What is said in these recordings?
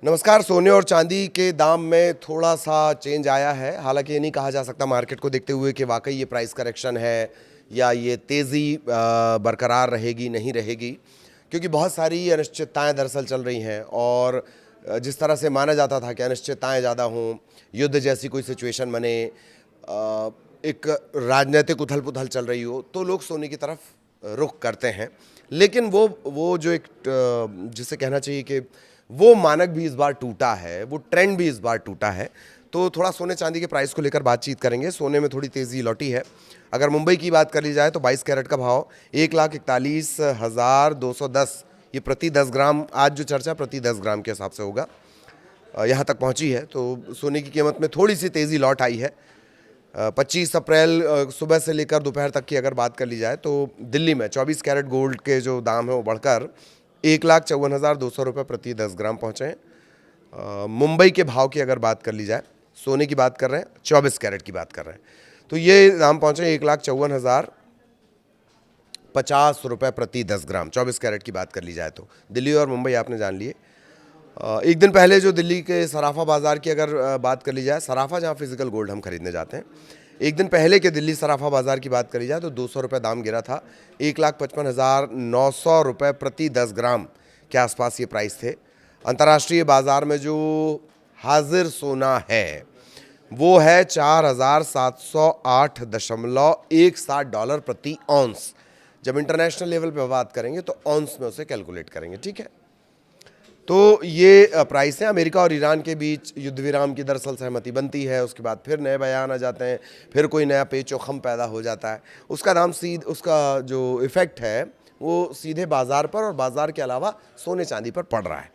नमस्कार। सोने और चांदी के दाम में थोड़ा सा चेंज आया है। हालांकि ये नहीं कहा जा सकता मार्केट को देखते हुए कि वाकई ये प्राइस करेक्शन है या ये तेज़ी बरकरार रहेगी नहीं रहेगी, क्योंकि बहुत सारी अनिश्चितताएं दरअसल चल रही हैं। और जिस तरह से माना जाता था कि अनिश्चितताएं ज़्यादा हों, युद्ध जैसी कोई सिचुएशन बने, एक राजनीतिक उथल पुथल चल रही हो, तो लोग सोने की तरफ रुख करते हैं। लेकिन वो जो एक जिसे कहना चाहिए कि वो मानक भी इस बार टूटा है, वो ट्रेंड भी इस बार टूटा है। तो थोड़ा सोने चांदी के प्राइस को लेकर बातचीत करेंगे। सोने में थोड़ी तेज़ी लौटी है। अगर मुंबई की बात कर ली जाए तो 22 कैरेट का भाव 1,41,210, ये प्रति 10 ग्राम, आज जो चर्चा प्रति 10 ग्राम के हिसाब से होगा, यहाँ तक पहुँची है। तो सोने की कीमत में थोड़ी सी तेज़ी लौट आई है। 25 अप्रैल सुबह से लेकर दोपहर तक की अगर बात कर ली जाए तो दिल्ली में 24 कैरेट गोल्ड के जो दाम है वो बढ़कर 1,54,200 रुपये प्रति 10 ग्राम पहुँचे हैं। मुंबई के भाव की अगर बात कर ली जाए, सोने की बात कर रहे हैं, 24 कैरेट की बात कर रहे हैं, तो ये दाम पहुँचे 1,54,050 रुपये प्रति 10 ग्राम। 24 कैरेट की बात कर ली जाए तो दिल्ली और मुंबई आपने जान लिए। एक दिन पहले जो दिल्ली के सराफा बाज़ार की अगर बात कर ली जाए, सराफा जहाँ फिजिकल गोल्ड हम खरीदने जाते हैं, एक दिन पहले के दिल्ली सराफा बाज़ार की बात करी जाए तो 200 रुपये दाम गिरा था। 1,55,900 रुपये प्रति 10 ग्राम के आसपास ये प्राइस थे। अंतर्राष्ट्रीय बाज़ार में जो हाजिर सोना है वो है $4,708.17 प्रति ऑन्स। जब इंटरनेशनल लेवल पे बात करेंगे तो ऑन्स में उसे कैलकुलेट करेंगे, ठीक है। तो ये प्राइस है। अमेरिका और ईरान के बीच युद्ध विराम की दरअसल सहमति बनती है, उसके बाद फिर नए बयान आ जाते हैं, फिर कोई नया पेचो-खम पैदा हो जाता है। उसका जो इफ़ेक्ट है वो सीधे बाज़ार पर और बाज़ार के अलावा सोने चांदी पर पड़ रहा है।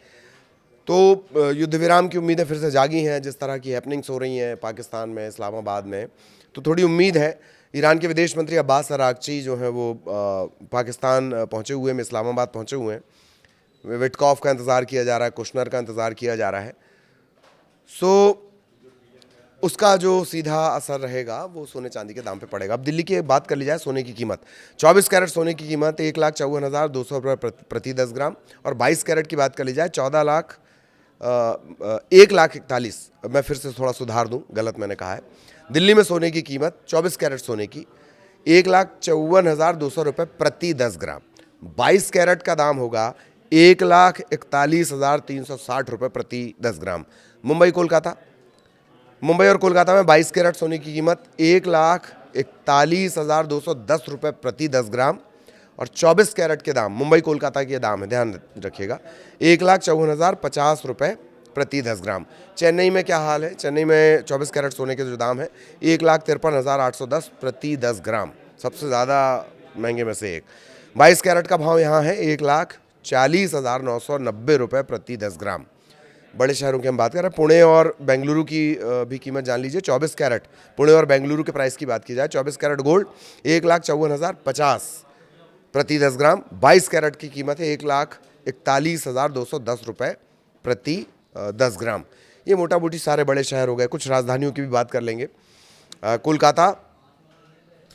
तो युद्ध विराम की उम्मीदें फिर से जागी हैं। जिस तरह की हैपनिंग्स हो रही हैं पाकिस्तान में, इस्लामाबाद में, तो थोड़ी उम्मीद है। ईरान के विदेश मंत्री अब्बास अरागची जो है वो पाकिस्तान पहुँचे हुए हैं, इस्लामाबाद पहुँचे हुए हैं। विटकॉफ का इंतज़ार किया जा रहा है, कुशनर का इंतज़ार किया जा रहा है। सो उसका जो सीधा असर रहेगा वो सोने चांदी के दाम पे पड़ेगा। अब दिल्ली की बात कर ली जाए, सोने की कीमत 24 कैरेट सोने की कीमत 1,54,200 रुपये प्रति 10 ग्राम, और 22 कैरेट की बात कर ली जाए 1,41,, मैं फिर से थोड़ा सुधार दूं, गलत मैंने कहा है। दिल्ली में सोने की कीमत 24 कैरेट सोने की 1,54,200 रुपये प्रति 10 ग्राम। 22 कैरेट का दाम होगा 1,41,360 रुपये प्रति 10 ग्राम। मुंबई और कोलकाता में 22 कैरेट सोने की कीमत 1,41,210 रुपये प्रति 10 ग्राम, और 24 कैरेट के दाम, मुंबई कोलकाता के दाम है, ध्यान रखिएगा, 1,54,050 रुपये प्रति 10 ग्राम। चेन्नई में क्या हाल है? चेन्नई में 24 कैरेट सोने के जो दाम है 1,53,810 प्रति 10 ग्राम, सबसे ज़्यादा महंगे में से एक। 22 कैरेट का भाव यहाँ है 1,40,990 रुपये प्रति 10 ग्राम। बड़े शहरों की हम बात कर रहे हैं। पुणे और बेंगलुरु की भी कीमत जान लीजिए। 24 कैरेट पुणे और बेंगलुरु के प्राइस की बात की जाए, 24 कैरेट गोल्ड 1,54,050 प्रति 10 ग्राम। 22 कैरेट की कीमत है 1,41,210 रुपये प्रति 10 ग्राम। ये मोटा मोटी सारे बड़े शहर हो गए। कुछ राजधानियों की भी बात कर लेंगे। कोलकाता,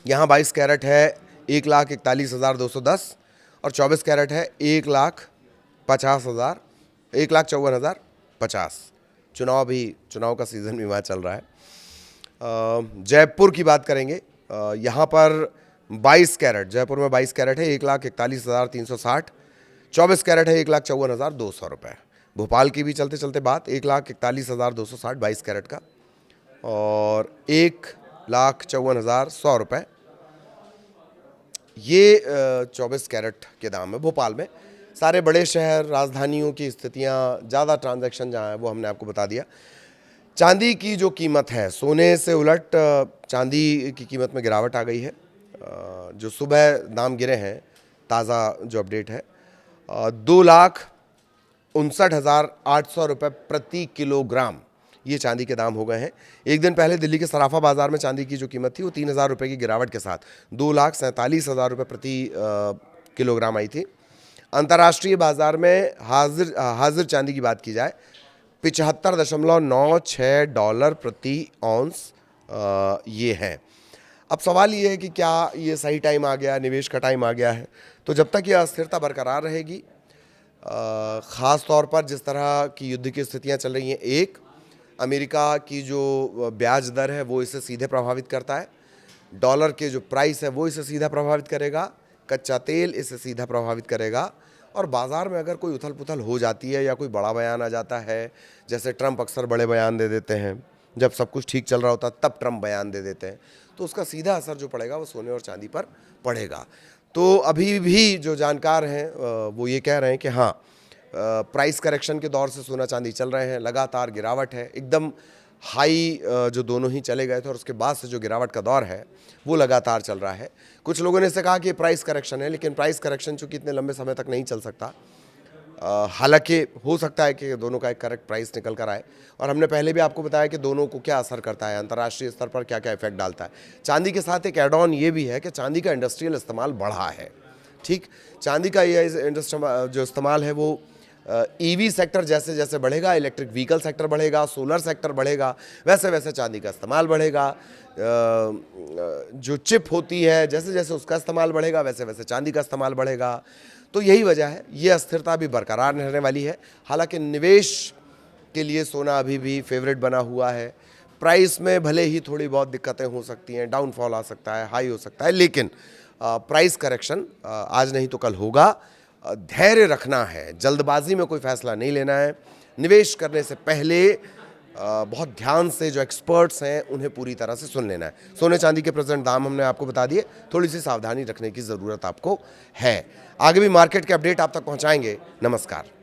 यहाँ 22 कैरेट है 1,41,210, और 24 कैरेट है 1,54,050। चुनाव का सीज़न भी वहाँ चल रहा है। जयपुर की बात करेंगे, यहाँ पर 22 कैरेट, जयपुर में 22 कैरेट है 1,41,360, 24 कैरेट है 1,54,200 रुपये। भोपाल की भी चलते चलते बात, 1,41,260 22 कैरेट का, और 1,54,100 रुपये ये 24 कैरेट के दाम है भोपाल में। सारे बड़े शहर, राजधानियों की स्थितियां, ज़्यादा ट्रांजैक्शन जहाँ है वो हमने आपको बता दिया। चांदी की जो कीमत है, सोने से उलट चांदी की कीमत में गिरावट आ गई है। जो सुबह दाम गिरे हैं, ताज़ा जो अपडेट है, 2,59,800 रुपये प्रति किलोग्राम ये चांदी के दाम हो गए हैं। एक दिन पहले दिल्ली के सराफा बाज़ार में चांदी की जो कीमत थी वो 3,000 रुपये की गिरावट के साथ 2,47,000 रुपये प्रति किलोग्राम आई थी। अंतर्राष्ट्रीय बाज़ार में हाजिर चांदी की बात की जाए, $75.96 प्रति ऑन्स ये है। अब सवाल ये है कि क्या ये सही टाइम आ गया, निवेश का टाइम आ गया है? तो जब तक ये अस्थिरता बरकरार रहेगी, ख़ास तौर पर जिस तरह की युद्ध की स्थितियां चल रही हैं, एक अमेरिका की जो ब्याज दर है वो इसे सीधे प्रभावित करता है, डॉलर के जो प्राइस है वो इसे सीधा प्रभावित करेगा, कच्चा तेल इसे सीधा प्रभावित करेगा, और बाज़ार में अगर कोई उथल पुथल हो जाती है या कोई बड़ा बयान आ जाता है, जैसे ट्रंप अक्सर बड़े बयान दे देते हैं, जब सब कुछ ठीक चल रहा होता तब ट्रंप बयान दे देते हैं, तो उसका सीधा असर जो पड़ेगा वो सोने और चांदी पर पड़ेगा। तो अभी भी जो जानकार हैं वो ये कह रहे हैं कि हाँ, प्राइस करेक्शन के दौर से सोना चांदी चल रहे हैं, लगातार गिरावट है, एकदम हाई जो दोनों ही चले गए थे और उसके बाद से जो गिरावट का दौर है वो लगातार चल रहा है। कुछ लोगों ने इसे कहा कि प्राइस करेक्शन है, लेकिन प्राइस करेक्शन चूंकि इतने लंबे समय तक नहीं चल सकता, हालांकि हो सकता है कि दोनों का एक करेक्ट प्राइस निकल कर आए, और हमने पहले भी आपको बताया कि दोनों को क्या असर करता है, अंतर्राष्ट्रीय स्तर पर क्या क्या इफेक्ट डालता है। चांदी के साथ एक एड ऑन ये भी है कि चांदी का इंडस्ट्रियल इस्तेमाल बढ़ा है। ठीक, चांदी का ये जो इस्तेमाल है वो ईवी सेक्टर जैसे जैसे बढ़ेगा, इलेक्ट्रिक व्हीकल सेक्टर बढ़ेगा, सोलर सेक्टर बढ़ेगा, वैसे वैसे चांदी का इस्तेमाल बढ़ेगा। जो चिप होती है जैसे जैसे उसका इस्तेमाल बढ़ेगा वैसे वैसे चांदी का इस्तेमाल बढ़ेगा। तो यही वजह है, ये अस्थिरता भी बरकरार रहने वाली है। हालांकि निवेश के लिए सोना अभी भी फेवरेट बना हुआ है। प्राइस में भले ही थोड़ी बहुत दिक्कतें हो सकती हैं, डाउनफॉल आ सकता है, हाई हो सकता है, लेकिन प्राइस करेक्शन आज नहीं तो कल होगा। धैर्य रखना है, जल्दबाजी में कोई फैसला नहीं लेना है। निवेश करने से पहले बहुत ध्यान से जो एक्सपर्ट्स हैं उन्हें पूरी तरह से सुन लेना है। सोने चांदी के प्रेजेंट दाम हमने आपको बता दिए, थोड़ी सी सावधानी रखने की ज़रूरत आपको है। आगे भी मार्केट के अपडेट आप तक पहुंचाएंगे। नमस्कार।